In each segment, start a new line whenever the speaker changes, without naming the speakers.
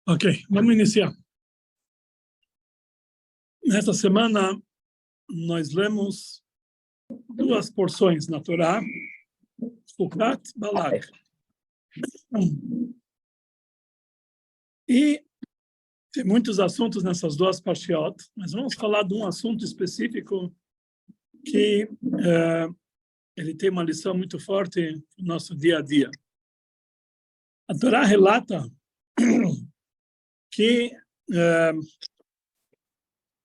Ok, vamos iniciar. Nesta semana, nós lemos duas porções na Torá, Chukat Balak. E tem muitos assuntos nessas duas parshiot, mas vamos falar de um assunto específico que ele tem uma lição muito forte no nosso dia a dia. A Torá relata que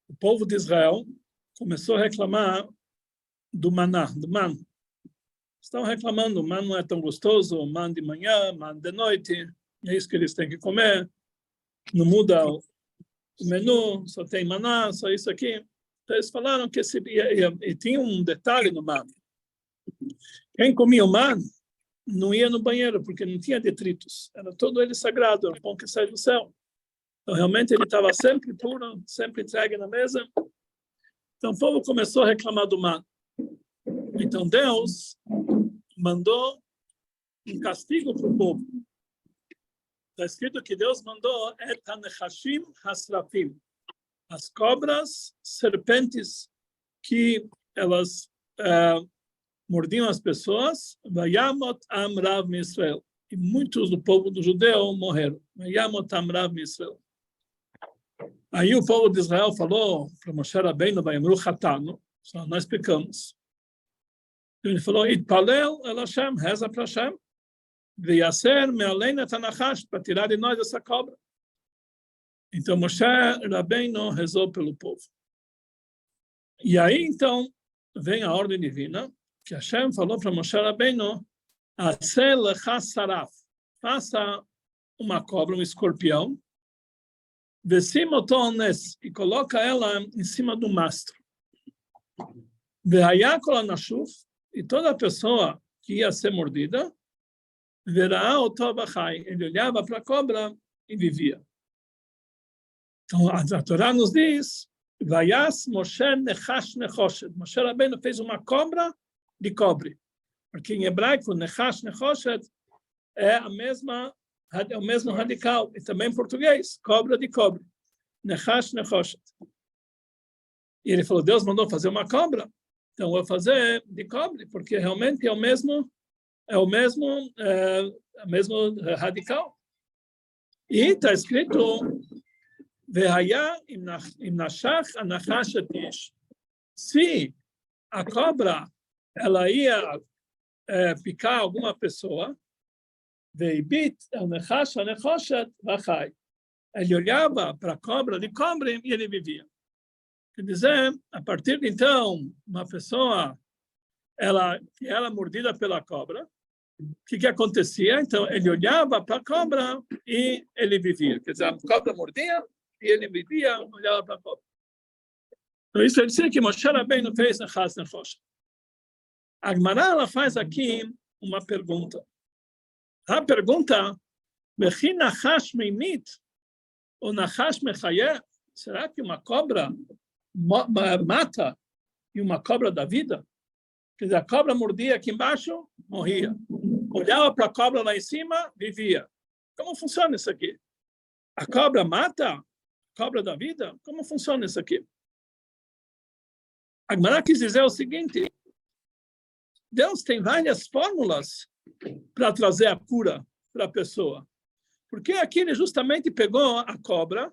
o povo de Israel começou a reclamar do maná, do man. Estão reclamando, o man não é tão gostoso, o man de manhã, o man de noite, é isso que eles têm que comer, não muda o menu, só tem maná, só isso aqui. Então eles falaram que e tinha um detalhe no man. Quem comia o man não ia no banheiro, porque não tinha detritos. Era todo ele sagrado, era o pão que sai do céu. Então, realmente, ele estava sempre puro, sempre entregue na mesa. Então, o povo começou a reclamar do man. Então, Deus mandou um castigo para o povo. Está escrito que Deus mandou etanechashim hasrafim, as cobras, serpentes, que elas mordiam as pessoas, vayamot am rav Israel. E muitos do povo do judeu morreram. Vayamot am rav Israel. Aí o povo de Israel falou para Moshe Rabbeinu, vayamru chatanu, nós pecamos. Ele falou, itpalel el Hashem, reza para Hashem, veyaser me'aleina tanachash, para tirar de nós essa cobra. Então Moshe Rabbeinu rezou pelo povo. E aí então vem a ordem divina, que Hashem falou para Moshe Rabbeinu, aseh lecha saraf, faça uma cobra, um escorpião, e coloca ela em cima do mastro. E toda pessoa que ia ser mordida, ele olhava para a cobra e vivia. Então a Torá nos diz, Moshe Rabbeinu fez uma cobra de cobre, porque em hebraico nechash nechoshet é o mesmo radical, e também em português, cobra de cobre. Nechash, nechoshet. E ele falou, Deus mandou fazer uma cobra, então eu vou fazer de cobre, porque realmente é o mesmo radical. E está escrito, Vehaya im nashach anachash etish. Se a cobra ela ia picar alguma pessoa, Veibit el-nechash ha-nechoshet vachai. Ele olhava para a cobra de cobre e ele vivia. Quer dizer, a partir de então, uma pessoa, ela mordida pela cobra, o que acontecia? Então, ele olhava para a cobra e ele vivia. Quer dizer, a cobra mordia e ele vivia, olhava para a cobra. Então, isso é dizer que Moshe Rabbeinu fez nechash nechoshet. A Gemara, ela faz aqui uma pergunta. A pergunta, Mechi nachash meimit, ou nachash mechayev, será que uma cobra mata e uma cobra dá vida? Quer dizer, a cobra mordia aqui embaixo, morria. Olhava para a cobra lá em cima, vivia. Como funciona isso aqui? A cobra mata? A cobra dá vida? Como funciona isso aqui? A Gemara quis dizer o seguinte, Deus tem várias fórmulas para trazer a cura para a pessoa. Porque aqui ele justamente pegou a cobra,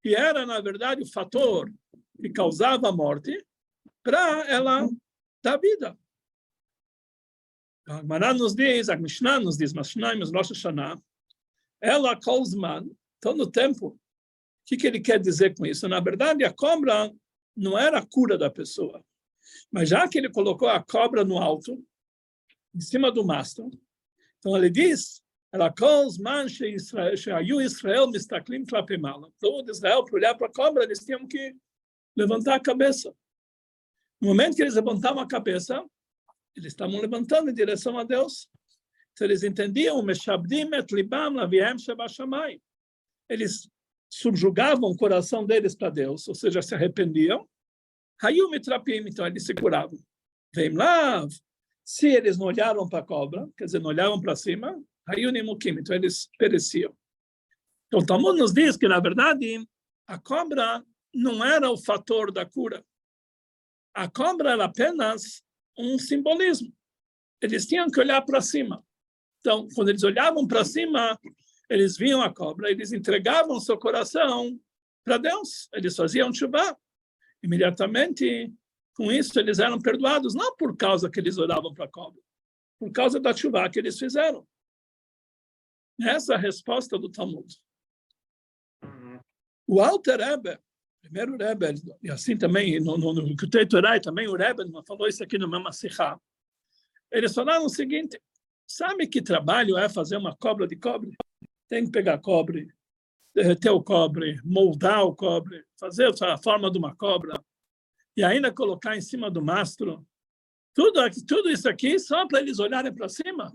que era, na verdade, o fator que causava a morte, para ela dar vida. A Gemara nos diz, a Mishnah nos diz, Mashnaim, Rosh Hashanah, ela Kolzman, todo o tempo. O que ele quer dizer com isso? Na verdade, a cobra não era a cura da pessoa. Mas já que ele colocou a cobra no alto, em cima do mastro, então ele diz, ela Kolzman she'ayu Israel mistaklim klape mala. Todo Israel, para olhar para a cobra, eles tinham que levantar a cabeça. No momento que eles levantavam a cabeça, eles estavam levantando em direção a Deus. Então eles entendiam, meshabdim et libam laviem shebashamai. Eles subjugavam o coração deles para Deus, ou seja, se arrependiam. Hayu mitrapim, então eles se curavam. Vem lá, se eles não olharam para a cobra, quer dizer, não olhavam para cima, hayu nimukim, então eles pereciam. Então, o Talmud nos diz que, na verdade, a cobra não era o fator da cura. A cobra era apenas um simbolismo. Eles tinham que olhar para cima. Então, quando eles olhavam para cima, eles viam a cobra, eles entregavam seu coração para Deus. Eles faziam tshuva. Imediatamente, com isso, eles eram perdoados, não por causa que eles olhavam para a cobra, por causa da tshuva que eles fizeram. Essa é a resposta do Talmud. O Alter Rebbe, primeiro Rebbe, e assim também, no Kutei Torah, também o Rebbe falou isso aqui no mesmo Sichá. Eles falaram o seguinte: sabe que trabalho é fazer uma cobra de cobre? Tem que pegar cobre, derreter o cobre, moldar o cobre, fazer a forma de uma cobra, e ainda colocar em cima do mastro. Tudo isso aqui só para eles olharem para cima.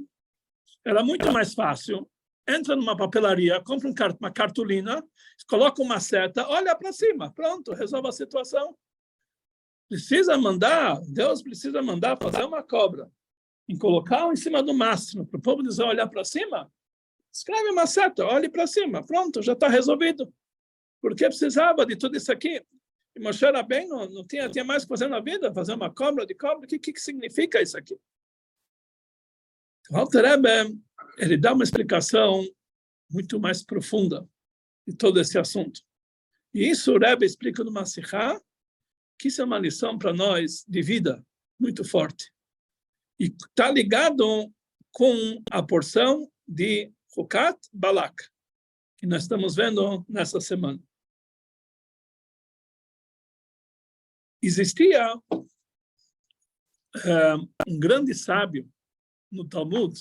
Era muito mais fácil. Entra numa papelaria, compra uma cartolina, coloca uma seta, olha para cima, pronto, resolve a situação. Deus precisa mandar fazer uma cobra e colocar em cima do mastro, para o povo dizer olhar para cima. Escreve uma seta, olhe para cima, pronto, já está resolvido. Porque precisava de tudo isso aqui. E Moshe Rabbeinu não tinha mais o que fazer na vida, fazer uma cobra de cobre. O que significa isso aqui? O Alter Rebbe, ele dá uma explicação muito mais profunda de todo esse assunto. E isso o Rebbe explica no Sichá, que isso é uma lição para nós de vida muito forte. E está ligado com a porção de Hukat Balak, que nós estamos vendo nessa semana. Existia um grande sábio no Talmud,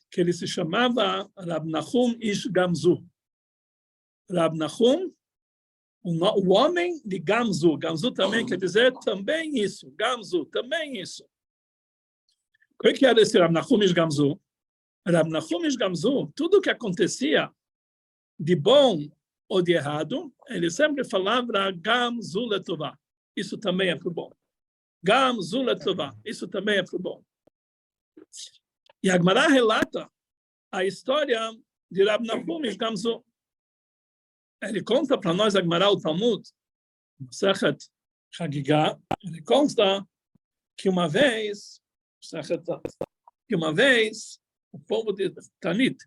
que ele se chamava Rab Nachum Ish Gamzu. Rab Nachum, o homem de Gamzu. Gamzu também quer dizer também isso. Gamzu, também isso. O que era esse Rab Nachum Ish Gamzu? Rab Nachum Ish Gamzu, tudo que acontecia de bom ou de errado, ele sempre falava Gamzu letová. Isso também é para o bom. Gamzu letová. Isso também é para o bom. E a Gemara relata a história de Rab Nachum Ish Gamzu. Ele conta para nós, a Gemara, o Talmud, Masechet Hagigah, ele conta que uma vez, o povo de Tanit,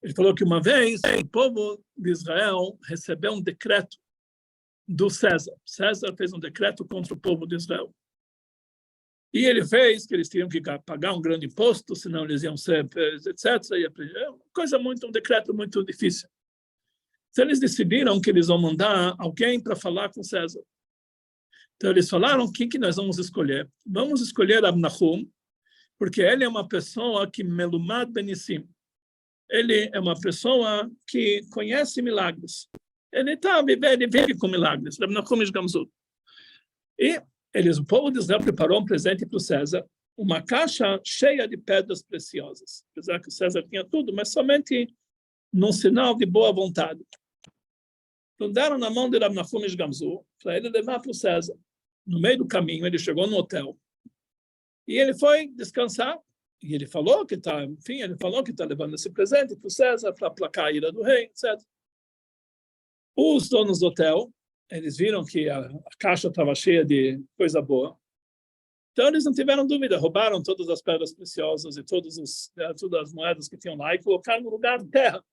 ele falou que uma vez o povo de Israel recebeu um decreto do César. César fez um decreto contra o povo de Israel. E ele fez que eles tinham que pagar um grande imposto, senão eles iam ser, etc. Um decreto muito difícil. Então, eles decidiram que eles vão mandar alguém para falar com César. Então, eles falaram, quem que nós vamos escolher? Vamos escolher Rab Nachum, porque ele é uma pessoa que melumad benissim. Ele é uma pessoa que conhece milagres. Ele vive com milagres. Rab Nachum Ish Gamzu. E o povo de Israel preparou um presente para o César, uma caixa cheia de pedras preciosas. Apesar que o César tinha tudo, mas somente num sinal de boa vontade. Então, deram na mão de Rab Nachum Ish Gamzu para ele levar para o César. No meio do caminho, ele chegou no hotel. E ele foi descansar. E ele falou que está levando esse presente para o César, para aplacar a ira do rei, etc. Os donos do hotel, eles viram que a caixa estava cheia de coisa boa. Então, eles não tiveram dúvida, roubaram todas as pedras preciosas e todas as moedas que tinham lá e colocaram no lugar de terra.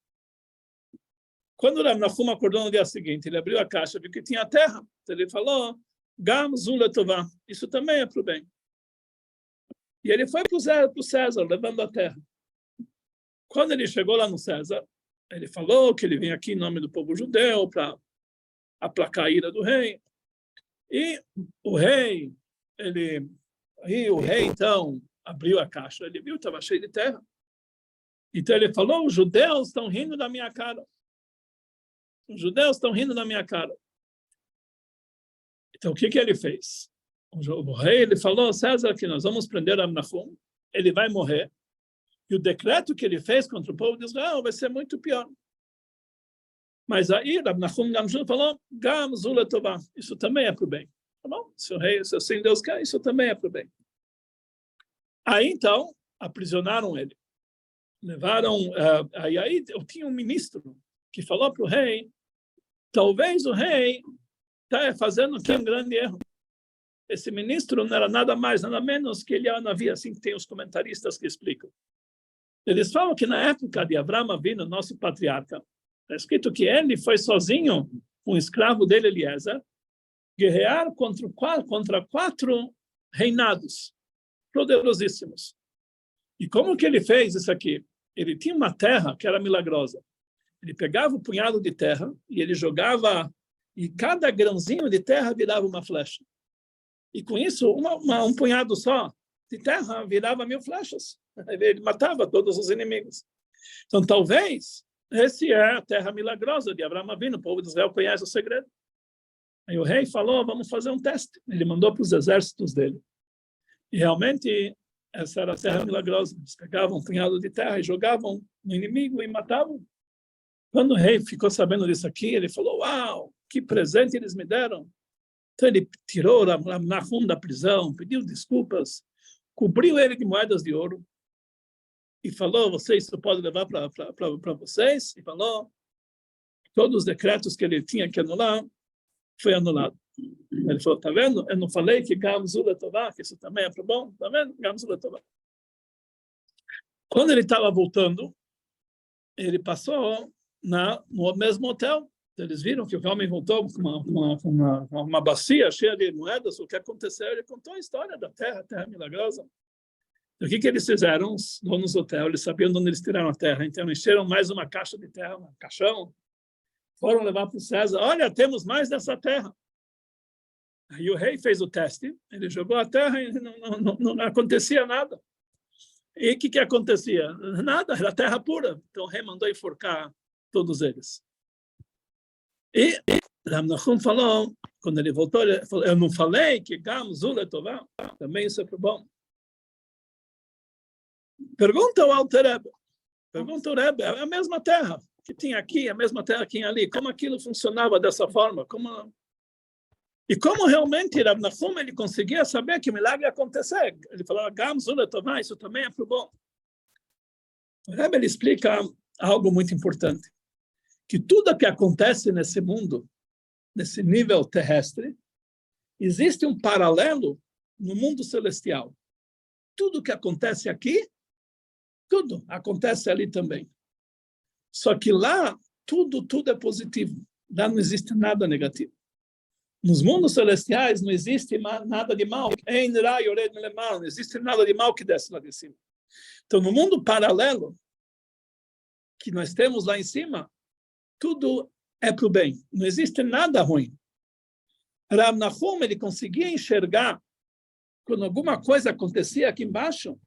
Quando o Rab Nachum acordou no dia seguinte, ele abriu a caixa, viu que tinha terra. Então, ele falou, Gamzu letová, isso também é para o bem. E ele foi para o César, levando a terra. Quando ele chegou lá no César, ele falou que ele vinha aqui em nome do povo judeu para aplacar a ira do rei. E o rei, então, abriu a caixa. Ele viu que estava cheio de terra. Então ele falou, os judeus estão rindo da minha cara. Os judeus estão rindo da minha cara. Então, o que ele fez? O rei, ele falou, César, que nós vamos prender Rab Nachum, ele vai morrer, e o decreto que ele fez contra o povo de Israel vai ser muito pior. Mas aí, Rab Nachum Gamzu falou, Gamzu letová, isso também é para o bem. Tá bom? Se assim Deus quer, isso também é para o bem. Aí, então, aprisionaram ele. Levaram, aí eu tinha um ministro, que falou para o rei, talvez o rei está fazendo aqui um grande erro. Esse ministro não era nada mais, nada menos que ele era um navio, assim que tem os comentaristas que explicam. Eles falam que na época de Avraham Avinu, nosso patriarca, está escrito que ele foi sozinho, com o escravo dele, Eliezer, guerrear contra 4 reinados poderosíssimos. E como que ele fez isso aqui? Ele tinha uma terra que era milagrosa. Ele pegava um punhado de terra e ele jogava, e cada grãozinho de terra virava uma flecha. E com isso, um punhado só de terra virava 1000 flechas. Ele matava todos os inimigos. Então, talvez, essa é a terra milagrosa de Avraham Avinu. O povo de Israel conhece o segredo. Aí o rei falou, vamos fazer um teste. Ele mandou para os exércitos dele. E realmente, essa era a terra milagrosa. Eles pegavam um punhado de terra e jogavam no inimigo e matavam. Quando o rei ficou sabendo disso aqui, ele falou, uau, que presente eles me deram. Então ele tirou Nahum da prisão, pediu desculpas, cobriu ele de moedas de ouro e falou, vocês só podem levar para vocês. E falou, todos os decretos que ele tinha que anular, foi anulado. Ele falou, tá vendo? Eu não falei que Gamzu Letová, que isso também é para bom, tá vendo? Gamzu Letová. Quando ele estava voltando, ele passou no mesmo hotel. Eles viram que o homem voltou com uma bacia cheia de moedas. O que aconteceu? Ele contou a história da terra milagrosa. O que eles fizeram? Os donos do hotel, eles sabiam de onde eles tiraram a terra. Então, encheram mais uma caixa de terra, um caixão. Foram levar para o César. Olha, temos mais dessa terra. Aí o rei fez o teste. Ele jogou a terra e não acontecia nada. E o que acontecia? Nada, era terra pura. Então, o rei mandou enforcar todos eles. E Rav Nahum falou, quando ele voltou, ele falou, eu não falei que Gamzu Letová, também isso é para bom. Pergunta ao Alter Rebbe, pergunta ao Rebbe, é a mesma terra que tinha aqui, a mesma terra que tinha ali, como aquilo funcionava dessa forma, e como realmente Rav Nahum ele conseguia saber que o milagre ia acontecer. Ele falou, Gamzu Letová, isso também é para bom. O Rebbe ele explica algo muito importante. Que tudo que acontece nesse mundo, nesse nível terrestre, existe um paralelo no mundo celestial. Tudo que acontece aqui, tudo acontece ali também. Só que lá, tudo é positivo. Lá não existe nada negativo. Nos mundos celestiais não existe nada de mal. Não existe nada de mal que desce lá de cima. Então, no mundo paralelo, que nós temos lá em cima, tudo é para o bem. Não existe nada ruim. Rav Nahum, ele conseguia enxergar, quando alguma coisa acontecia aqui embaixo,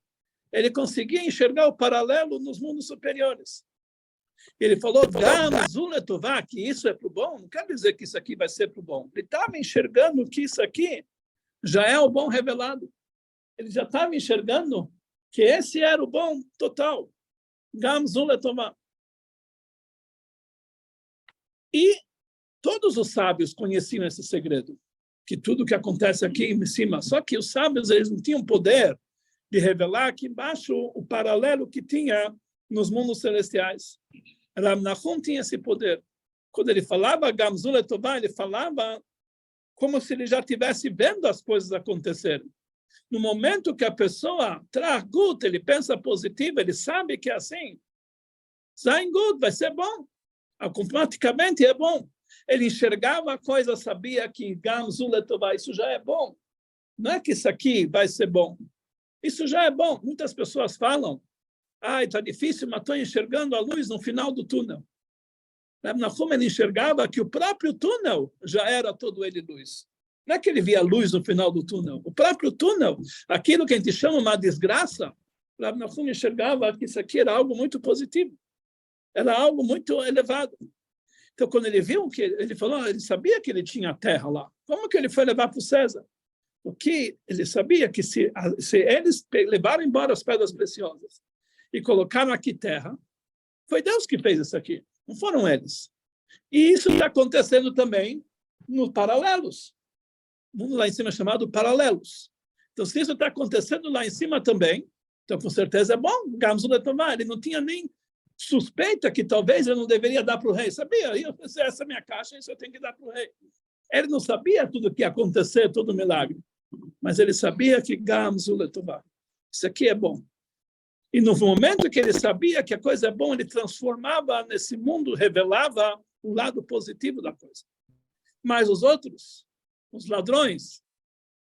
ele conseguia enxergar o paralelo nos mundos superiores. Ele falou, que isso é para o bom, não quer dizer que isso aqui vai ser para o bom. Ele estava enxergando que isso aqui já é o bom revelado. Ele já estava enxergando que esse era o bom total. E todos os sábios conheciam esse segredo, que tudo que acontece aqui em cima, só que os sábios eles não tinham poder de revelar aqui embaixo o paralelo que tinha nos mundos celestiais. Rav Nahum tinha esse poder. Quando ele falava Gamzu Letová, ele falava como se ele já estivesse vendo as coisas acontecerem. No momento que a pessoa traz gut, ele pensa positivo, ele sabe que é assim. Sein gut, vai ser bom. Automaticamente é bom. Ele enxergava a coisa, sabia que Gamzu Letová, isso já é bom. Não é que isso aqui vai ser bom. Isso já é bom. Muitas pessoas falam, está difícil, mas estou enxergando a luz no final do túnel. Rav Nahum ele enxergava que o próprio túnel já era todo ele luz. Não é que ele via luz no final do túnel. O próprio túnel, aquilo que a gente chama uma desgraça, Rav Nahum enxergava que isso aqui era algo muito positivo. Era algo muito elevado. Então, quando ele viu que ele falou, ele sabia que ele tinha a terra lá. Como que ele foi levar para o César? Porque ele sabia que se eles levaram embora as pedras preciosas e colocaram aqui terra, foi Deus que fez isso aqui, não foram eles. E isso está acontecendo também nos paralelos. O mundo lá em cima é chamado paralelos. Então, se isso está acontecendo lá em cima também, então com certeza é bom. Gamzu Letová, ele não tinha nem suspeita que talvez ele não deveria dar para o rei. Sabia? Essa é a minha caixa, isso eu tenho que dar para o rei. Ele não sabia tudo o que ia acontecer, todo o milagre. Mas ele sabia que Gamzu Letová. Isso aqui é bom. E no momento que ele sabia que a coisa é boa, ele transformava nesse mundo, revelava o lado positivo da coisa. Mas os outros, os ladrões,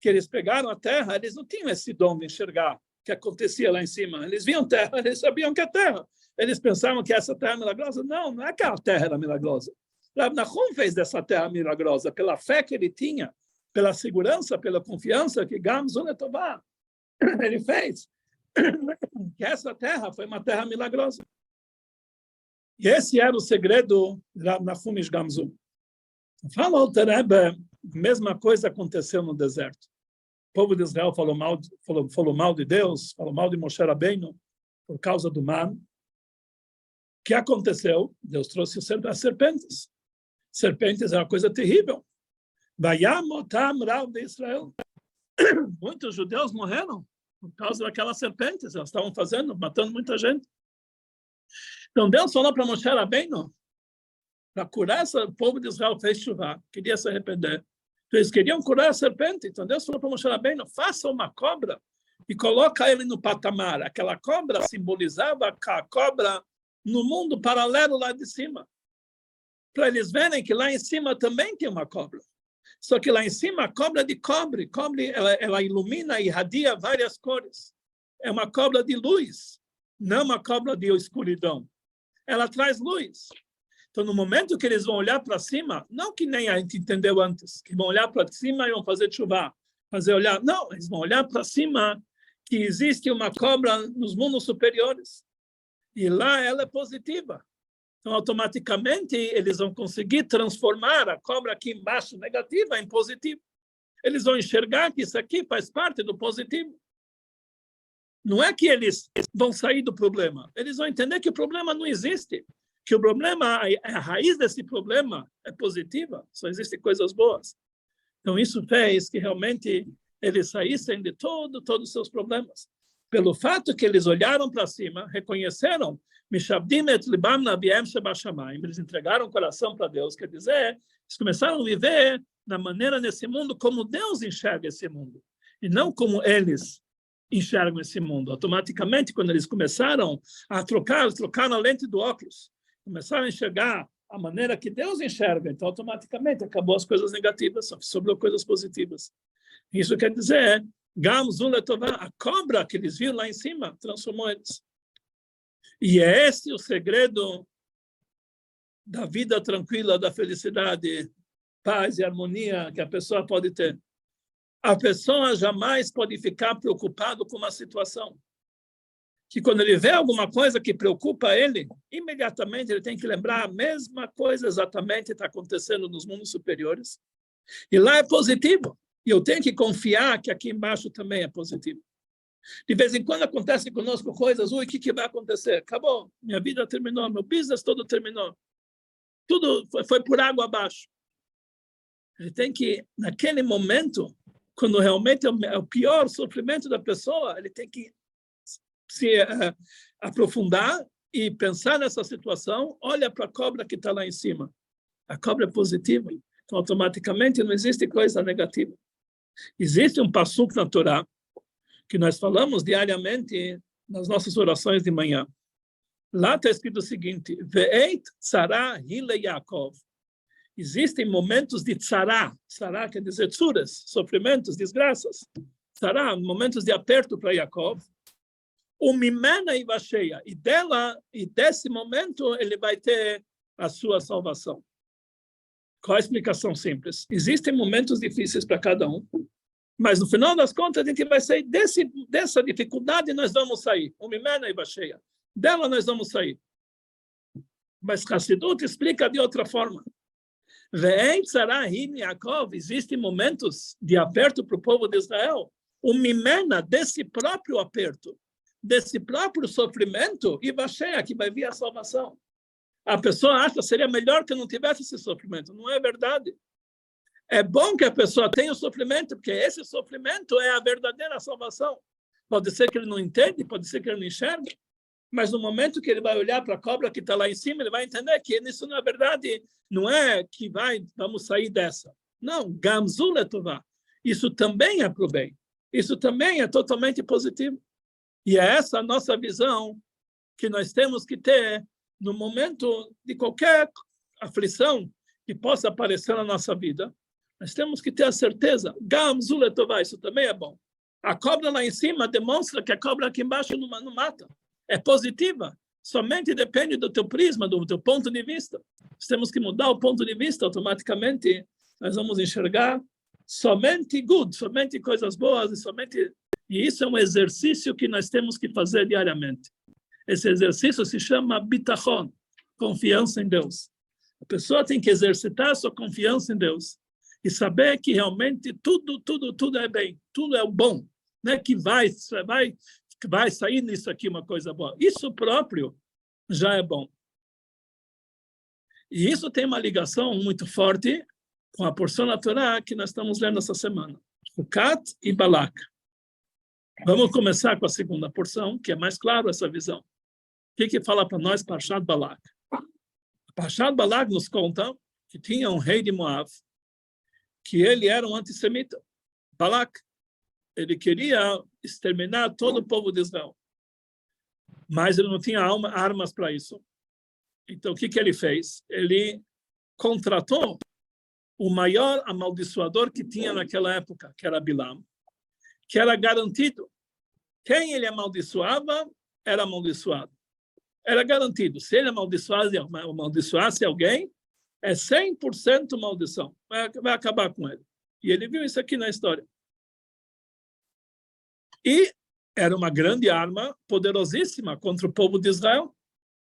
que eles pegaram a terra, eles não tinham esse dom de enxergar o que acontecia lá em cima. Eles viam terra, eles sabiam que é terra. Eles pensavam que essa terra é milagrosa. Não é que a terra era milagrosa. Rav Nahum fez dessa terra milagrosa pela fé que ele tinha, pela segurança, pela confiança que Gamzu Letová ele fez. Que essa terra foi uma terra milagrosa. E esse era o segredo de Rav Nahum Ish Gamzu. Fala o Terebe, a mesma coisa aconteceu no deserto. O povo de Israel falou mal de Deus, falou mal de Moshe Rabbeinu por causa do man. O que aconteceu? Deus trouxe as serpentes. Serpentes é uma coisa terrível. Vayamotam Rav de Israel. Muitos judeus morreram por causa daquelas serpentes. Elas estavam matando muita gente. Então Deus falou para Moshe Rabbeinu, para curar o povo de Israel, fez chuva, queria se arrepender. Então, eles queriam curar a serpente. Então Deus falou para Moshe Rabbeinu, faça uma cobra e coloca ele no patamar. Aquela cobra simbolizava a cobra no mundo paralelo lá de cima. Para eles verem que lá em cima também tem uma cobra. Só que lá em cima a cobra é de cobre. Cobre, ela ilumina e irradia várias cores. É uma cobra de luz, não uma cobra de escuridão. Ela traz luz. Então, no momento que eles vão olhar para cima, não que nem a gente entendeu antes, que vão olhar para cima e vão fazer chuva, olhar. Não, eles vão olhar para cima que existe uma cobra nos mundos superiores. E lá ela é positiva. Então, automaticamente, eles vão conseguir transformar a cobra aqui embaixo negativa em positiva. Eles vão enxergar que isso aqui faz parte do positivo. Não é que eles vão sair do problema. Eles vão entender que o problema não existe. Que o problema, a raiz desse problema é positiva. Só existem coisas boas. Então, isso fez que realmente eles saíssem de todos os seus problemas. Pelo fato que eles olharam para cima, reconheceram eles entregaram o coração para Deus, quer dizer, eles começaram a viver na maneira nesse mundo como Deus enxerga esse mundo, e não como eles enxergam esse mundo. Automaticamente, quando eles começaram a trocaram a lente do óculos, começaram a enxergar a maneira que Deus enxerga, então automaticamente acabou as coisas negativas, sobrou coisas positivas. Isso quer dizer, Gamzu Letová, a cobra que eles viram lá em cima, transformou eles. E é esse o segredo da vida tranquila, da felicidade, paz e harmonia que a pessoa pode ter. A pessoa jamais pode ficar preocupado com uma situação. Que quando ele vê alguma coisa que preocupa ele, imediatamente ele tem que lembrar a mesma coisa exatamente está acontecendo nos mundos superiores. E lá é positivo. E eu tenho que confiar que aqui embaixo também é positivo. De vez em quando acontece conosco coisas, o que vai acontecer? Acabou, minha vida terminou, meu business todo terminou. Tudo foi por água abaixo. Ele tem que, naquele momento, quando realmente é o pior sofrimento da pessoa, ele tem que se aprofundar e pensar nessa situação, olha para a cobra que está lá em cima. A cobra é positiva, então automaticamente não existe coisa negativa. Existe um passuco na Torá, que nós falamos diariamente nas nossas orações de manhã. Lá está escrito o seguinte, Ve'eit tzara hile Yaakov. Existem momentos de tzara. Tzara quer dizer tzuras, sofrimentos, desgraças. Tzara, momentos de aperto para Yaakov. O mimena e vacheia. E desse momento, ele vai ter a sua salvação. Qual a explicação simples? Existem momentos difíceis para cada um. Mas, no final das contas, a gente vai sair dessa dificuldade, nós vamos sair. O mimena e vacheia. Dela nós vamos sair. Mas Hassidut explica de outra forma. Ve'em tzara hin Yaakov. Existem momentos de aperto para o povo de Israel. O mimena desse próprio aperto, desse próprio sofrimento, e vacheia, que vai vir a salvação. A pessoa acha que seria melhor que não tivesse esse sofrimento. Não é verdade. É bom que a pessoa tenha o sofrimento, porque esse sofrimento é a verdadeira salvação. Pode ser que ele não entende, pode ser que ele não enxergue, Mas no momento que ele vai olhar para a cobra que está lá em cima, ele vai entender que isso, na verdade, não é que vamos sair dessa. Não, Gamzu Letová. Isso também é para o bem. Isso também é totalmente positivo. E é essa a nossa visão que nós temos que ter no momento de qualquer aflição que possa aparecer na nossa vida. Nós temos que ter a certeza, Gamzu Letová, isso também é bom. A cobra lá em cima demonstra que a cobra aqui embaixo não mata. É positiva. Somente depende do teu prisma, do teu ponto de vista. Nós temos que mudar o ponto de vista automaticamente. Nós vamos enxergar somente good, somente coisas boas e isso é um exercício que nós temos que fazer diariamente. Esse exercício se chama bitachon, confiança em Deus. A pessoa tem que exercitar sua confiança em Deus e saber que realmente tudo é bem, tudo é o bom, né? Que vai sair nisso aqui uma coisa boa. Isso próprio já é bom. E isso tem uma ligação muito forte com a porção da Torá que nós estamos lendo essa semana. Hukat e Balak. Vamos começar com a segunda porção, que é mais claro essa visão. O que fala para nós Parshat Balak? Parshat Balak nos conta que tinha um rei de Moab, que ele era um antissemita. Balak, ele queria exterminar todo o povo de Israel. Mas ele não tinha armas para isso. Então, o que ele fez? Ele contratou o maior amaldiçoador que tinha naquela época, que era Bilam, que era garantido. Quem ele amaldiçoava, era amaldiçoado. Era garantido. Se ele amaldiçoasse alguém, é 100% maldição. Vai acabar com ele. E ele viu isso aqui na história. E era uma grande arma, poderosíssima, contra o povo de Israel.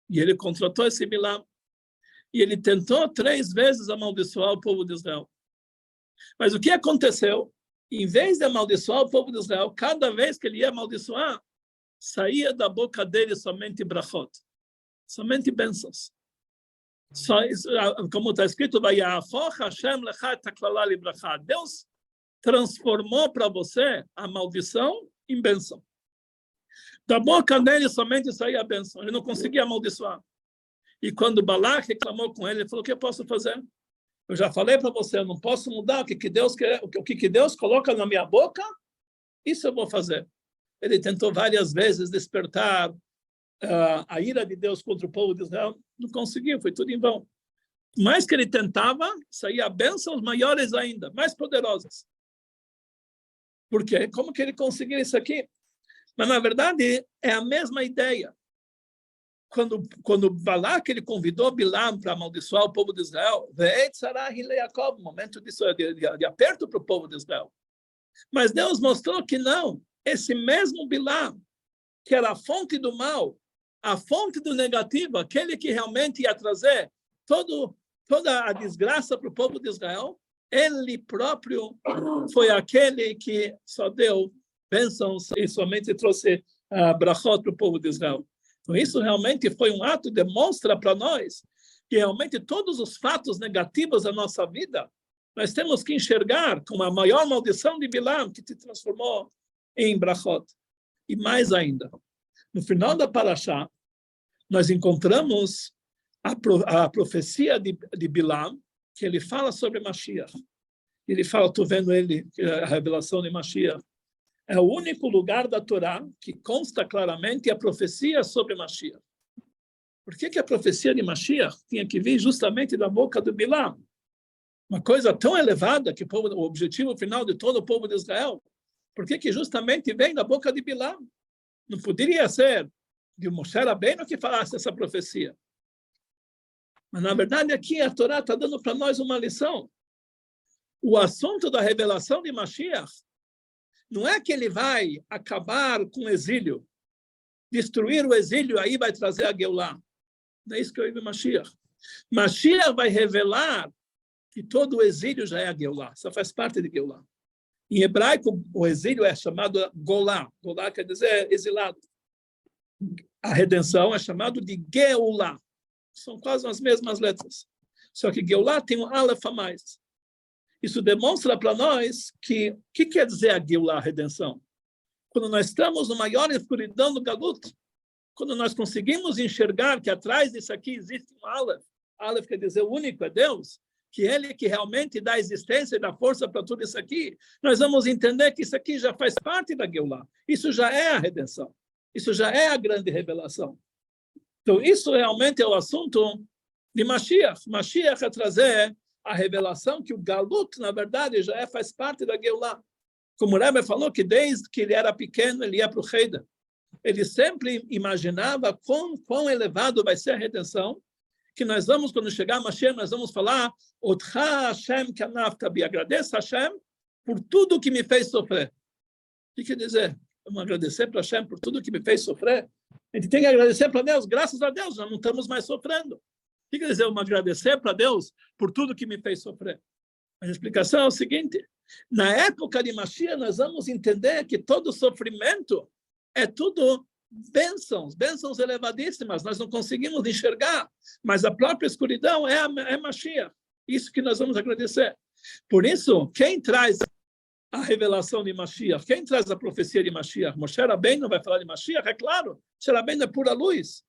E ele contratou esse Bilam. E ele tentou 3 vezes amaldiçoar o povo de Israel. Mas o que aconteceu? Em vez de amaldiçoar o povo de Israel, cada vez que ele ia amaldiçoar, saía da boca dele somente brachot, somente bênçãos. Como está escrito, Deus transformou para você a maldição em bênção. Da boca dele somente saía a bênção, ele não conseguia amaldiçoar. E quando Balak reclamou com ele, ele falou, o que eu posso fazer? Eu já falei para você, eu não posso mudar o que Deus quer, o que Deus coloca na minha boca, isso eu vou fazer. Ele tentou várias vezes despertar a ira de Deus contra o povo de Israel, não conseguiu, foi tudo em vão. Mais que ele tentava, saía bênçãos maiores ainda, mais poderosas. Por quê? Como que ele conseguiu isso aqui? Mas, na verdade, é a mesma ideia. Quando Balak ele convidou Bilam para amaldiçoar o povo de Israel, momento de aperto para o povo de Israel. Mas Deus mostrou que não, esse mesmo Bilam, que era a fonte do mal, a fonte do negativo, aquele que realmente ia trazer toda a desgraça para o povo de Israel, ele próprio foi aquele que só deu bênçãos e somente trouxe brachot para o povo de Israel. Então, isso realmente foi um ato, demonstra para nós que realmente todos os fatos negativos da nossa vida, nós temos que enxergar como a maior maldição de Bilam, que te transformou em brachot. E mais ainda, no final da Parashá, nós encontramos a profecia de Bilam, que ele fala sobre Mashiach. Ele fala, estou vendo a revelação de Mashiach. É o único lugar da Torá que consta claramente a profecia sobre Mashiach. Por que a profecia de Mashiach tinha que vir justamente da boca do Bilam? Uma coisa tão elevada, que o objetivo final de todo o povo de Israel, por que justamente vem da boca de Bilam? Não poderia ser de Moshe Rabbeinu que falasse essa profecia. Mas, na verdade, aqui a Torá está dando para nós uma lição. O assunto da revelação de Mashiach não é que ele vai acabar com o exílio, destruir o exílio, aí vai trazer a Geulah. Não é isso que eu digo, Mashiach. Mashiach vai revelar que todo o exílio já é a Geulah, só faz parte de Geulah. Em hebraico, o exílio é chamado Golá. Golá quer dizer exilado. A redenção é chamado de Geulah. São quase as mesmas letras. Só que Geulah tem um Aleph a mais. Isso demonstra para nós que o que quer dizer a Geulah, a redenção? Quando nós estamos na maior escuridão do Galut, quando nós conseguimos enxergar que atrás disso aqui existe um Aleph, Aleph quer dizer o único, é Deus, que Ele que realmente dá existência e dá força para tudo isso aqui, nós vamos entender que isso aqui já faz parte da Geulah. Isso já é a redenção. Isso já é a grande revelação. Então, isso realmente é o assunto de Mashiach. Mashiach é trazer a revelação que o Galut, na verdade, já faz parte da Geulah. Como o Rebbe falou que desde que ele era pequeno, ele ia para o Heider. Ele sempre imaginava quão elevado vai ser a redenção, que nós vamos, quando chegar a Mashiach, nós vamos falar, Otcha Hashem kanaftabi, agradeça a Hashem por tudo que me fez sofrer. O que quer dizer? Vamos agradecer para Hashem por tudo que me fez sofrer? A gente tem que agradecer para Deus, graças a Deus, nós não estamos mais sofrendo. O que quer dizer? Vamos agradecer para Deus por tudo que me fez sofrer. A explicação é o seguinte, na época de Mashiach, nós vamos entender que todo sofrimento é tudo bênçãos elevadíssimas, nós não conseguimos enxergar, mas a própria escuridão é Mashiach. Isso que nós vamos agradecer. Por isso, quem traz a revelação de Mashiach, quem traz a profecia de Mashiach? Moshe Rabbeinu vai falar de Mashiach, é claro, Moshe Rabbeinu é pura luz.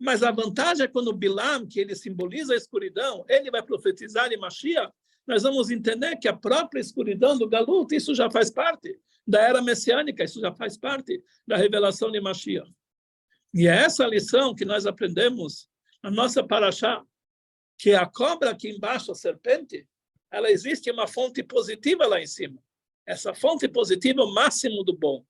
Mas a vantagem é quando Bilam, que ele simboliza a escuridão, ele vai profetizar de Mashiach, nós vamos entender que a própria escuridão do Galut, isso já faz parte da era messiânica, isso já faz parte da revelação de Mashiach. E é essa lição que nós aprendemos na nossa Parashá, que a cobra aqui embaixo, a serpente, ela existe uma fonte positiva lá em cima. Essa fonte positiva é o máximo do bom.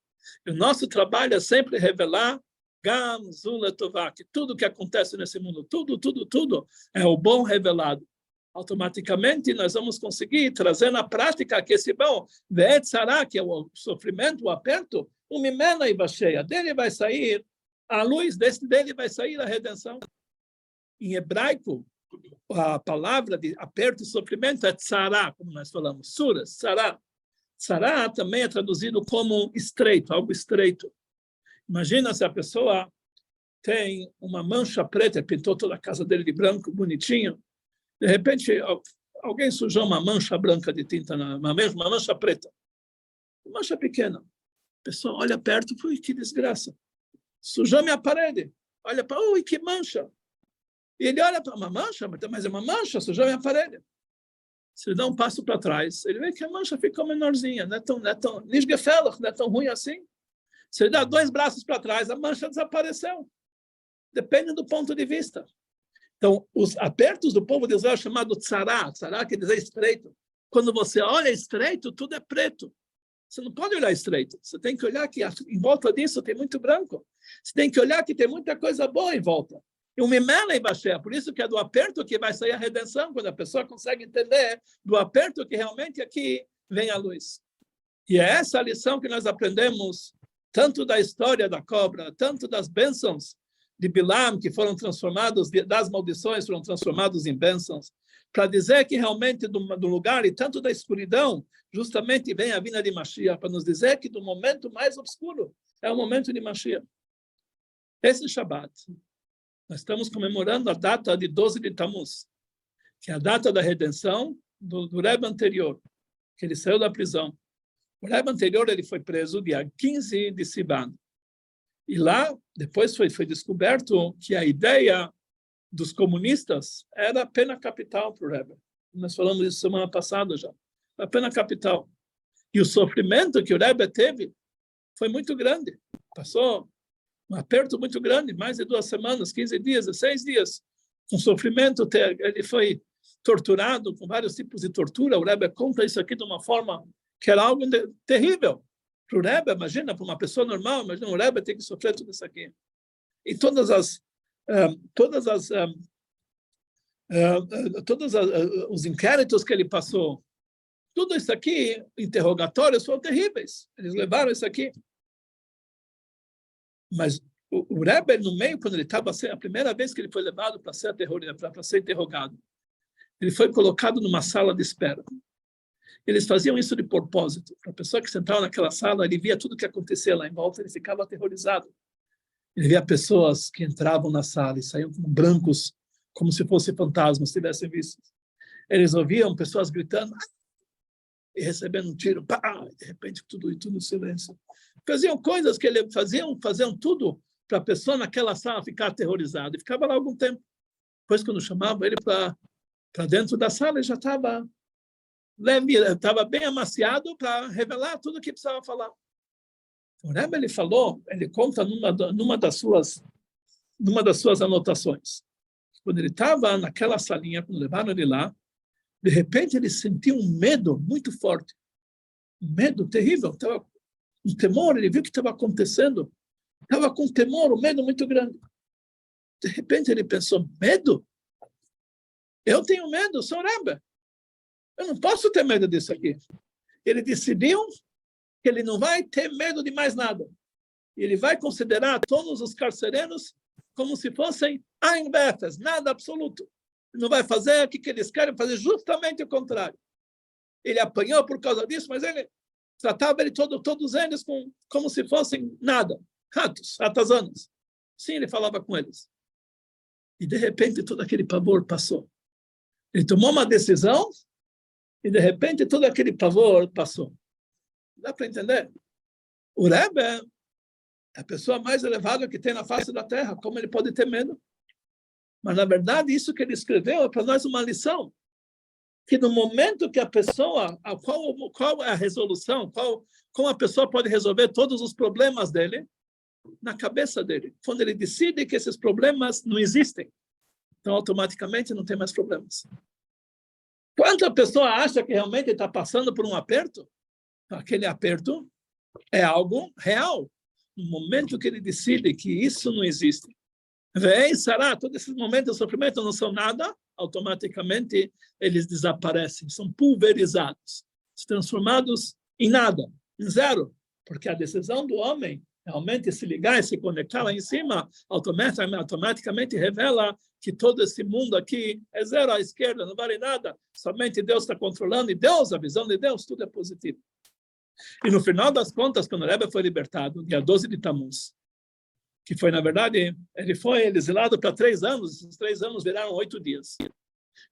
E o nosso trabalho é sempre revelar Gam Zul Letová, que tudo que acontece nesse mundo, tudo é o bom revelado. Automaticamente nós vamos conseguir trazer na prática que esse bom, Ve'etzará, que é o sofrimento, o aperto, o Mimena e Bacheia, dele vai sair a luz, dele vai sair a redenção. Em hebraico, a palavra de aperto e sofrimento é tzará, como nós falamos, suras, tzará. Tzará também é traduzido como estreito, algo estreito. Imagina se a pessoa tem uma mancha preta, pintou toda a casa dele de branco, bonitinho, de repente alguém sujou uma mancha branca de tinta, uma mancha preta, uma mancha pequena. A pessoa olha perto, que desgraça. Sujou minha parede. Olha para, que mancha. E ele olha para uma mancha, mas é uma mancha, sujou minha parede. Se ele dá um passo para trás, ele vê que a mancha ficou menorzinha, não é tão não é tão ruim assim. Se ele dá 2 braços para trás, a mancha desapareceu. Depende do ponto de vista. Então, os apertos do povo de Israel é chamado tzará. Tzará quer dizer estreito. Quando você olha estreito, tudo é preto. Você não pode olhar estreito. Você tem que olhar que em volta disso tem muito branco. Você tem que olhar que tem muita coisa boa em volta. E o Mimela e Bacheia, por isso que é do aperto que vai sair a redenção, quando a pessoa consegue entender do aperto que realmente aqui vem a luz. E é essa a lição que nós aprendemos, tanto da história da cobra, tanto das bênçãos de Bilam, que foram transformados, das maldições foram transformados em bênçãos, para dizer que realmente do lugar, e tanto da escuridão, justamente vem a vinda de Mashiach, para nos dizer que do momento mais obscuro é o momento de Mashiach. Esse Shabbat, nós estamos comemorando a data de 12 de Tammuz, que é a data da redenção do Rebbe anterior, que ele saiu da prisão. O Rebbe anterior ele foi preso dia 15 de Sivan. E lá, depois foi descoberto que a ideia dos comunistas era a pena capital para o Rebbe. Nós falamos isso semana passada já. A pena capital. E o sofrimento que o Rebbe teve foi muito grande. Passou um aperto muito grande, mais de 2 semanas, 15 dias, 16 dias, com sofrimento. Ele foi torturado com vários tipos de tortura. O Rebbe conta isso aqui de uma forma que era algo terrível. Para o Rebbe, imagina, para uma pessoa normal, imagina o Rebbe tem que sofrer tudo isso aqui. E todos os inquéritos que ele passou, tudo isso aqui, interrogatórios, foram terríveis. Eles levaram isso aqui. Mas o Rebbe, no meio, quando ele estava, a primeira vez que ele foi levado para ser interrogado, ele foi colocado numa sala de espera. Eles faziam isso de propósito. A pessoa que sentava naquela sala, ele via tudo o que acontecia lá em volta, ele ficava aterrorizado. Ele via pessoas que entravam na sala e saíam como brancos, como se fossem fantasmas, se tivessem visto. Eles ouviam pessoas gritando e recebendo um tiro, pá, de repente tudo silêncio. Faziam coisas que ele faziam tudo para a pessoa naquela sala ficar aterrorizada. E ficava lá algum tempo. Depois, quando chamava ele para dentro da sala, ele já estava bem amaciado para revelar tudo o que precisava falar. O Rebbe, ele conta numa das suas anotações. Quando ele estava naquela salinha, quando levaram ele lá, de repente ele sentiu um medo muito forte. Um medo terrível. Estava um temor, ele viu o que estava acontecendo. Estava com temor, um medo muito grande. De repente ele pensou, medo? Eu tenho medo, sou Rebbe. Eu não posso ter medo disso aqui. Ele decidiu que ele não vai ter medo de mais nada. Ele vai considerar todos os carcereiros como se fossem ainbefes, nada absoluto. Ele não vai fazer o que eles querem fazer, justamente o contrário. Ele apanhou por causa disso, mas ele tratava todos eles como se fossem nada. Ratos, ratazanos. Sim, ele falava com eles. E, de repente, todo aquele pavor passou. Ele tomou uma decisão e, de repente, todo aquele pavor passou. Dá para entender? O Rebbe é a pessoa mais elevada que tem na face da terra. Como ele pode ter medo? Mas, na verdade, isso que ele escreveu é para nós uma lição. Que no momento que a pessoa, qual é a resolução, como a pessoa pode resolver todos os problemas dele, na cabeça dele. Quando ele decide que esses problemas não existem, então automaticamente não tem mais problemas. Quando a pessoa acha que realmente está passando por um aperto, aquele aperto é algo real. No momento que ele decide que isso não existe, todos esses momentos de sofrimento não são nada, automaticamente eles desaparecem, são pulverizados, transformados em nada, em zero, porque a decisão do homem realmente se ligar e se conectar lá em cima, automaticamente revela que todo esse mundo aqui é zero à esquerda, não vale nada, somente Deus está controlando, e Deus, a visão de Deus, tudo é positivo. E no final das contas, quando o Rebbe foi libertado, dia 12 de Tammuz, que foi, na verdade, ele foi exilado para 3 anos, esses 3 anos viraram 8 dias.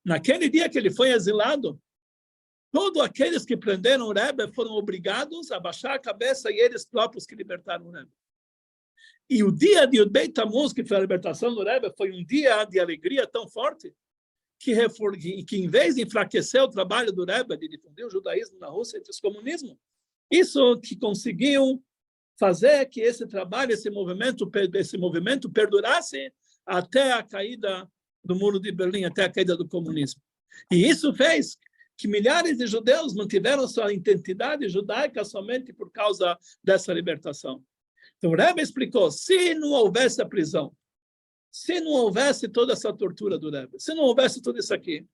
Naquele dia que ele foi exilado, todos aqueles que prenderam o Rebbe foram obrigados a baixar a cabeça e eles próprios que libertaram o Rebbe. E o dia de Yud Beit Tammuz, que foi a libertação do Rebbe, foi um dia de alegria tão forte que em vez de enfraquecer o trabalho do Rebbe, de difundir o judaísmo na Rússia entre os comunismos, isso que conseguiu fazer que esse trabalho, esse movimento perdurasse até a caída do Muro de Berlim, até a caída do comunismo. E isso fez que milhares de judeus mantiveram sua identidade judaica somente por causa dessa libertação. Então, o Rebbe explicou, se não houvesse a prisão, se não houvesse toda essa tortura do Rebbe, se não houvesse tudo isso aqui,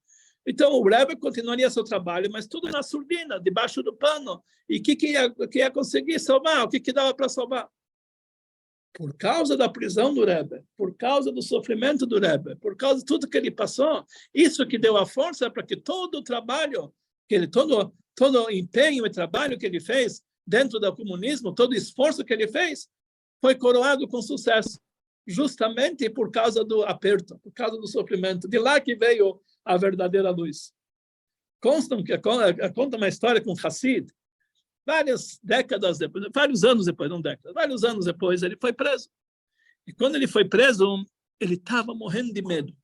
então o Rebbe continuaria seu trabalho, mas tudo na surdina, debaixo do pano. E o que ia conseguir salvar? O que dava para salvar? Por causa da prisão do Rebbe, por causa do sofrimento do Rebbe, por causa de tudo que ele passou, isso que deu a força para que todo o trabalho, todo o empenho e trabalho que ele fez dentro do comunismo, todo o esforço que ele fez, foi coroado com sucesso, justamente por causa do aperto, por causa do sofrimento. De lá que veio a verdadeira luz. Conta uma história com Hassid, vários anos depois, ele foi preso. E quando ele foi preso, ele estava morrendo de medo,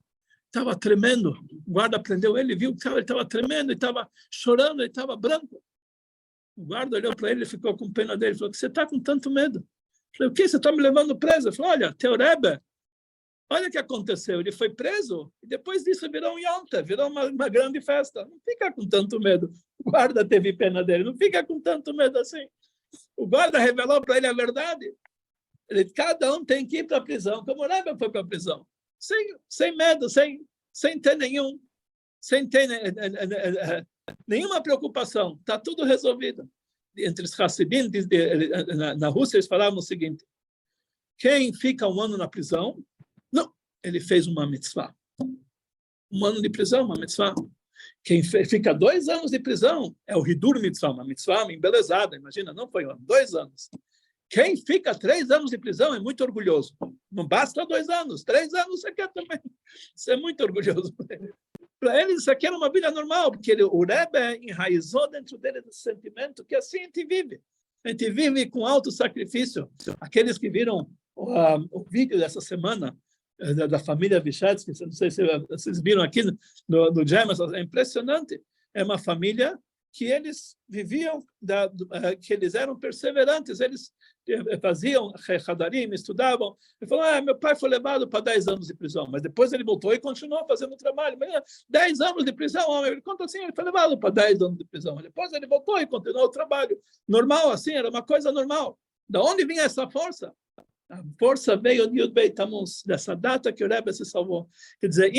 estava tremendo. O guarda prendeu ele, viu que ele estava tremendo, ele estava chorando, ele estava branco. O guarda olhou para ele e ficou com pena dele, falou, você está com tanto medo? Eu falei, o que? Você está me levando preso? Ele falou, olha, teu Rebbe, olha o que aconteceu, ele foi preso e depois disso virou um yonta, virou uma grande festa. Não fica com tanto medo. O guarda teve pena dele, não fica com tanto medo assim. O guarda revelou para ele a verdade. Cada um tem que ir para a prisão, como o Rebbe foi para a prisão. Sem medo, sem ter nenhuma preocupação. Está tudo resolvido. Entre os Hassidim, na Rússia, eles falavam o seguinte, quem fica 1 ano na prisão, não, ele fez uma mitzvah. 1 ano de prisão, uma mitzvah. Quem fica 2 anos de prisão é o Hidur mitzvah, uma mitzvah embelezada, imagina, não foi 1 ano, 2 anos. Quem fica 3 anos de prisão é muito orgulhoso. Não basta 2 anos, 3 anos você quer também. Você é muito orgulhoso. Para ele, isso aqui era uma vida normal, porque o Rebbe enraizou dentro dele esse sentimento que assim a gente vive. A gente vive com alto sacrifício. Aqueles que viram o vídeo dessa semana da família Vyshetsky, não sei se vocês viram aqui no James, é impressionante. É uma família que eles viviam, que eles eram perseverantes, eles faziam hadarim, estudavam. Ele falou, meu pai foi levado para 10 anos de prisão, mas depois ele voltou e continuou fazendo o trabalho. 10 anos de prisão, homem, ele conta assim, ele foi levado para 10 anos de prisão, depois ele voltou e continuou o trabalho. Normal, assim, era uma coisa normal. Da onde vinha essa força? A força veio de Yud Beit Tammuz, dessa data que o Rebbe se salvou. Quer dizer,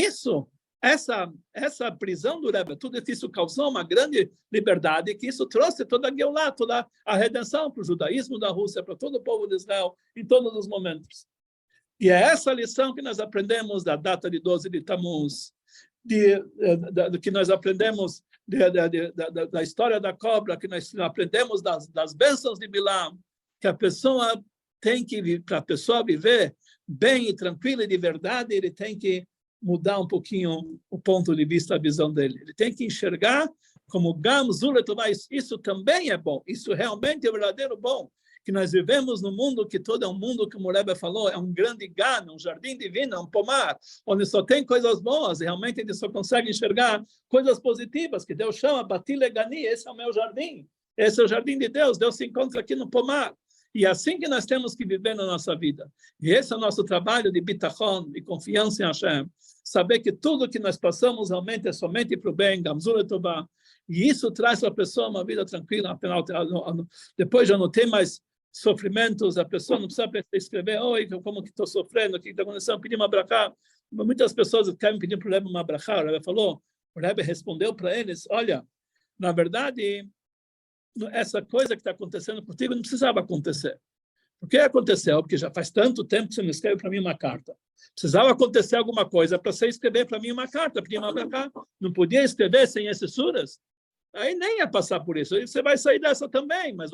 essa prisão do Rebbe, tudo isso causou uma grande liberdade, que isso trouxe toda a Geulah, toda a redenção para o judaísmo da Rússia, para todo o povo de Israel, em todos os momentos. E é essa lição que nós aprendemos da data de 12 de Tammuz, que nós aprendemos da história da cobra, que nós aprendemos das bênçãos de Bilam, que a pessoa tem que, para a pessoa viver bem e tranquila e de verdade, ele tem que mudar um pouquinho o ponto de vista, a visão dele. Ele tem que enxergar como Gam Zuletová, isso também é bom, isso realmente é verdadeiro bom, que nós vivemos num mundo que todo é um mundo, como o Rebbe falou, é um grande Gan, um jardim divino, um pomar, onde só tem coisas boas, e realmente ele só consegue enxergar coisas positivas, que Deus chama Batile Gani, esse é o meu jardim, esse é o jardim de Deus, Deus se encontra aqui no pomar. E é assim que nós temos que viver na nossa vida. E esse é o nosso trabalho de bitachon e confiança em Hashem. Saber que tudo que nós passamos realmente é somente para o bem, Gamzul Etová. E isso traz para a pessoa uma vida tranquila. Afinal, depois já não tem mais sofrimentos, a pessoa não precisa escrever, oi, como que estou sofrendo, o que está acontecendo, pedir uma brachá. Muitas pessoas querem pedir para o Rebbe uma brachá. O Rebbe falou, o Rebbe respondeu para eles, olha, na verdade, essa coisa que está acontecendo contigo não precisava acontecer. Por que aconteceu? Porque já faz tanto tempo que você não escreve para mim uma carta. Precisava acontecer alguma coisa para você escrever para mim uma carta, pedir uma brachá. Não podia escrever sem esses suras? Aí nem ia passar por isso. Aí você vai sair dessa também, mas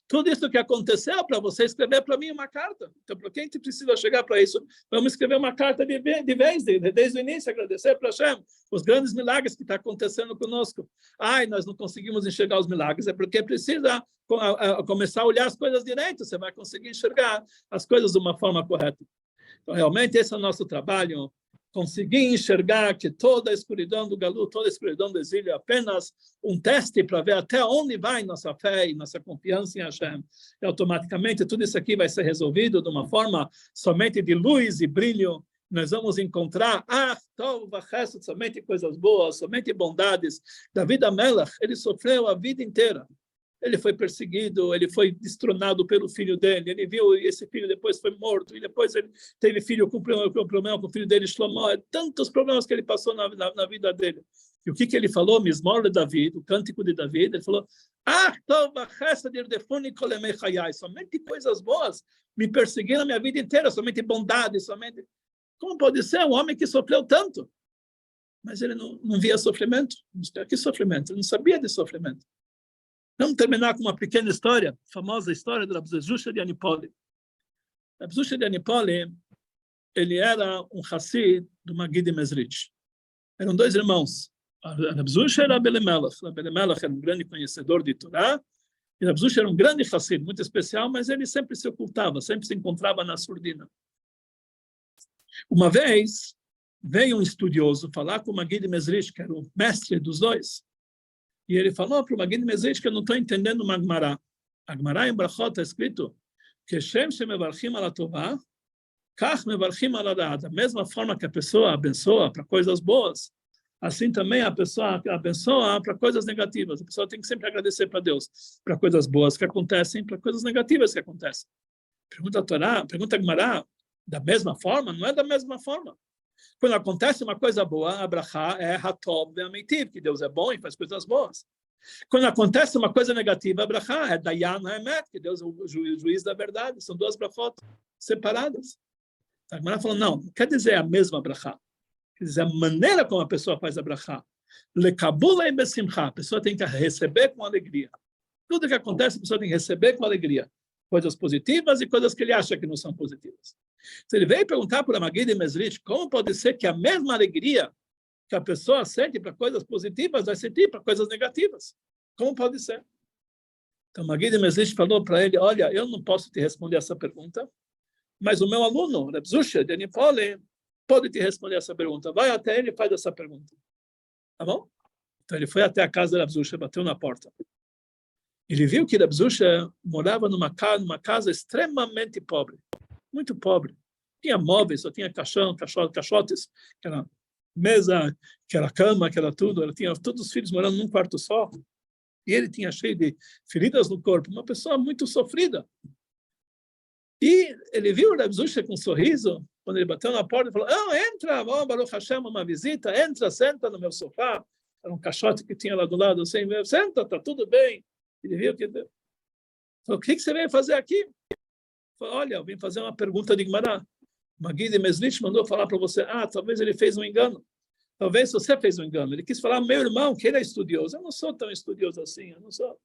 tudo isso que aconteceu para você escrever para mim uma carta. Então, para quem precisa chegar para isso? Vamos escrever uma carta de vez, desde o início, agradecer para Hashem os grandes milagres que está acontecendo conosco. Nós não conseguimos enxergar os milagres, é porque precisa começar a olhar as coisas direito, você vai conseguir enxergar as coisas de uma forma correta. Então, realmente, esse é o nosso trabalho, conseguir enxergar que toda a escuridão do Galut, toda a escuridão do exílio é apenas um teste para ver até onde vai nossa fé e nossa confiança em Hashem. E automaticamente tudo isso aqui vai ser resolvido de uma forma somente de luz e brilho. Nós vamos encontrar somente coisas boas, somente bondades. David HaMelech, ele sofreu a vida inteira. Ele foi perseguido, ele foi destronado pelo filho dele, ele viu esse filho depois foi morto, e depois ele teve filho com problema com o filho dele, Shlomo, tantos problemas que ele passou na vida dele. E o que ele falou? Mismor de David, o cântico de David, ele falou, somente coisas boas me perseguiram a minha vida inteira, somente bondade, somente... Como pode ser um homem que sofreu tanto? Mas ele não via sofrimento. Que sofrimento? Ele não sabia de sofrimento. Vamos terminar com uma pequena história, a famosa história do Rav Zusha de Anipoli. Rav Zusha de Anipoli, ele era um Hassid do Magid de Mezrich. Eram dois irmãos. Rav Zusha era Rav Elimelech. Rav Elimelech era um grande conhecedor de Torá, e Rav Zusha era um grande Hassid, muito especial, mas ele sempre se ocultava, sempre se encontrava na surdina. Uma vez, veio um estudioso falar com o Magid de Mezrich, que era o mestre dos dois, e ele falou para o Magid Mezrich que eu não estou entendendo uma Agmará. A Agmará em Brachot está escrito que Shem shemevarchim ala tová, kach mevarchim ala da'at. Da mesma forma que a pessoa abençoa para coisas boas, assim também a pessoa abençoa para coisas negativas. A pessoa tem que sempre agradecer para Deus para coisas boas que acontecem, para coisas negativas que acontecem. Pergunta a Torá, pergunta a Agmará, da mesma forma? Não é da mesma forma. Quando acontece uma coisa boa, a brachá é hatov ve'amitiv, que Deus é bom e faz coisas boas. Quando acontece uma coisa negativa, a brachá é dayan ha'emet, que Deus é o juiz da verdade. São duas brachot separadas. A Gemara falou, não quer dizer a mesma brachá. Quer dizer a maneira como a pessoa faz a brachá. Lekabula e besimcha, a pessoa tem que receber com alegria. Tudo que acontece, a pessoa tem que receber com alegria. Coisas positivas e coisas que ele acha que não são positivas. Se ele veio perguntar para a Magid de Mezrich como pode ser que a mesma alegria que a pessoa sente para coisas positivas vai sentir para coisas negativas. Como pode ser? Então, Magid de Mezrich falou para ele, olha, eu não posso te responder essa pergunta, Mas o meu aluno, Reb Zusha, de Nipoli, pode te responder essa pergunta. Vai até ele e faz essa pergunta. Tá bom? Então ele foi até a casa da Reb Zusha, bateu na porta. Ele viu que Reb Zusha morava numa casa extremamente pobre, muito pobre. Tinha móveis, só tinha caixotes, aquela mesa, aquela cama, aquela tudo. Ela tinha todos os filhos morando num quarto só. E ele tinha cheio de feridas no corpo, uma pessoa muito sofrida. E ele viu o Reb Zusha com um sorriso, quando ele bateu na porta, e falou, entra, Baruch Hashem, uma visita, entra, senta no meu sofá. Era um caixote que tinha lá do lado, assim, senta, tá tudo bem. Ele viu que... Falou, o que você veio fazer aqui? Falou, olha, eu vim fazer uma pergunta de Guimarães. Magui de Meslich mandou falar para você, talvez ele fez um engano. Talvez você fez um engano. Ele quis falar, meu irmão, que ele é estudioso. Eu não sou tão estudioso assim, eu não sou.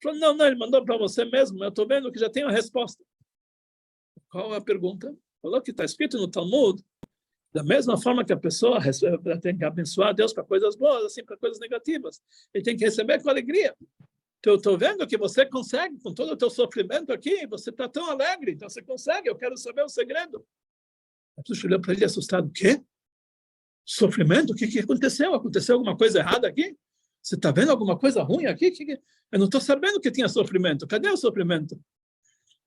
Falou, não, ele mandou para você mesmo, eu estou vendo que já tem a resposta. Qual é a pergunta? Falou que está escrito no Talmud, da mesma forma que a pessoa tem que abençoar Deus para coisas boas, assim para coisas negativas. Ele tem que receber com alegria. Eu estou vendo que você consegue, com todo o teu sofrimento aqui, você está tão alegre, então você consegue, eu quero saber o segredo. A pessoa olhou para ele assustado, o quê? Sofrimento? O que aconteceu? Aconteceu alguma coisa errada aqui? Você está vendo alguma coisa ruim aqui? Eu não estou sabendo que tinha sofrimento. Cadê o sofrimento?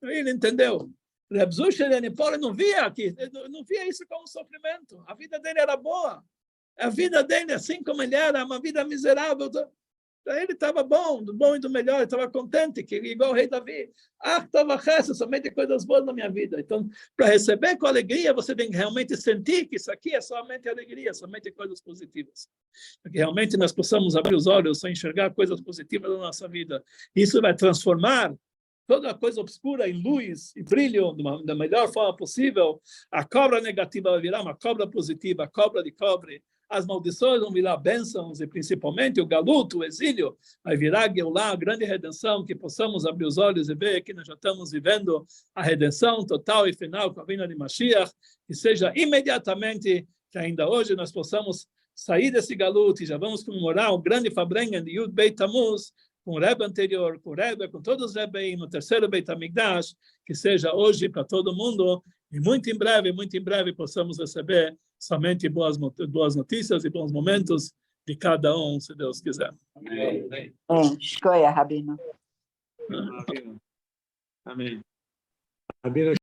Aí ele entendeu. Reb Zusha de Nipoli não via aqui, não via isso como sofrimento. A vida dele era boa. A vida dele, assim como ele era, uma vida miserável. Ele estava bom, do bom e do melhor, estava contente, que igual o rei Davi. Estava resto, somente coisas boas na minha vida. Então, para receber com alegria, você tem que realmente sentir que isso aqui é somente alegria, somente coisas positivas. Para que realmente nós possamos abrir os olhos e enxergar coisas positivas na nossa vida. Isso vai transformar toda coisa obscura em luz e brilho da melhor forma possível. A cobra negativa vai virar uma cobra positiva, a cobra de cobre. As maldições vão virar bênçãos, e principalmente o galuto, o exílio, vai virar Geulah, a grande redenção, que possamos abrir os olhos e ver que nós já estamos vivendo a redenção total e final com a vinda de Mashiach, que seja imediatamente, que ainda hoje nós possamos sair desse galuto e já vamos comemorar o grande Fabrengen de Yud Beit Tammuz, com o Rebbe anterior, com o Rebbe, com todos os Rebbeim, no terceiro Beit HaMikdash, que seja hoje para todo mundo, e muito em breve possamos receber somente boas notícias e bons momentos de cada se Deus quiser.
Amém. Escolha, Rabino.
Amém.
Rabino.